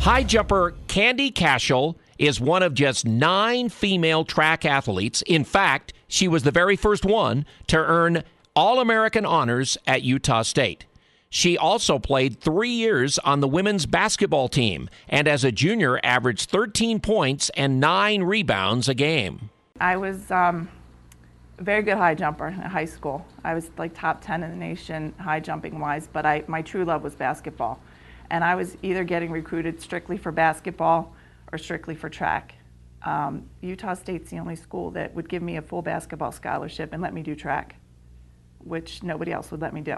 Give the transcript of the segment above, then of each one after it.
High jumper Candy Cashell is one of just 9 female track athletes. In fact, she was the very first one to earn All-American honors at Utah State. She also played 3 years on the women's basketball team, and as a junior averaged 13 points and 9 rebounds a game. I was a very good high jumper in high school. I was like top 10 in the nation high jumping wise, but my true love was basketball. And I was either getting recruited strictly for basketball or strictly for track. Utah State's the only school that would give me a full basketball scholarship and let me do track, which nobody else would let me do.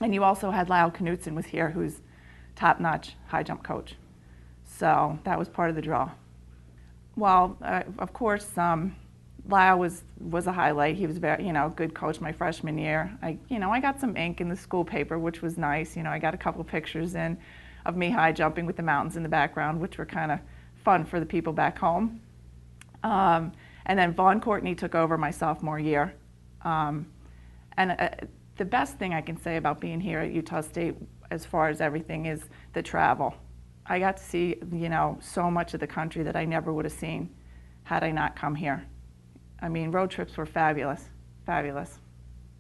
And you also had Lyle Knutson was here, who's top-notch high jump coach. So that was part of the draw. Well, of course, Lyle was a highlight. He was very, good coach my freshman year. I got some ink in the school paper, which was nice. I got a couple of pictures in of me high jumping with the mountains in the background, which were kind of fun for the people back home. And then Vaughn Courtney took over my sophomore year. The best thing I can say about being here at Utah State, as far as everything, is the travel. I got to see, so much of the country that I never would have seen had I not come here. I mean, road trips were fabulous, fabulous.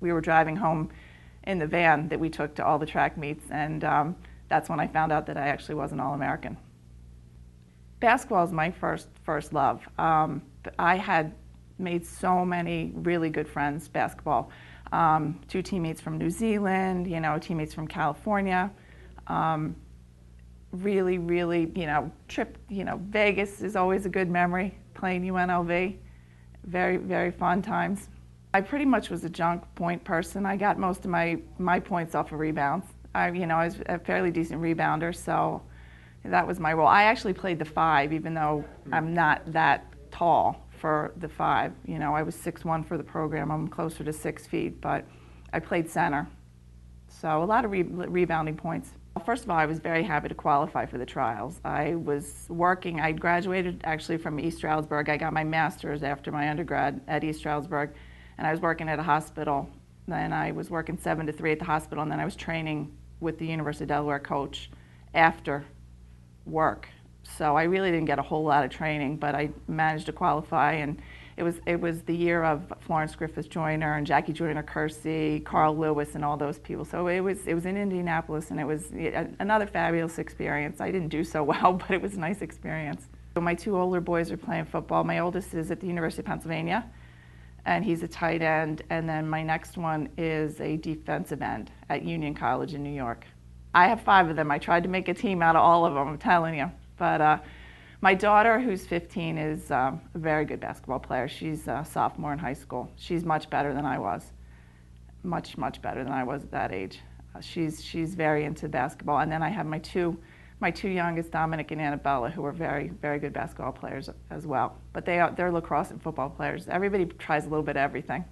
We were driving home in the van that we took to all the track meets, and that's when I found out that I actually was an All-American. Basketball is my first love. I had made so many really good friends, basketball. 2 teammates from New Zealand, teammates from California. Really, Vegas is always a good memory, playing UNLV. Very, very fun times. I pretty much was a junk point person. I got most of my points off of rebounds. I was a fairly decent rebounder, so that was my role. I actually played the 5, even though I'm not that tall for the 5. I was 6'1" for the program. I'm closer to 6 feet, but I played center. So a lot of rebounding points. First of all, I was very happy to qualify for the trials. I was working, I graduated actually from East Stroudsburg. I got my master's after my undergrad at East Stroudsburg, and I was working at a hospital. Then I was working 7 to 3 at the hospital, and then I was training with the University of Delaware coach after work. So I really didn't get a whole lot of training, but I managed to qualify, and it was the year of Florence Griffith Joyner and Jackie Joyner-Kersee, Carl Lewis, and all those people. So it was in Indianapolis, and it was another fabulous experience. I didn't do so well, but it was a nice experience. So my 2 older boys are playing football. My oldest is at the University of Pennsylvania, and he's a tight end. And then my next one is a defensive end at Union College in New York. I have 5 of them. I tried to make a team out of all of them, I'm telling you. But my daughter, who's 15, is a very good basketball player. She's a sophomore in high school. She's much better than I was. Much, much better than I was at that age. She's very into basketball. And then I have my two youngest, Dominic and Annabella, who are very, very good basketball players as well. But they're lacrosse and football players. Everybody tries a little bit of everything.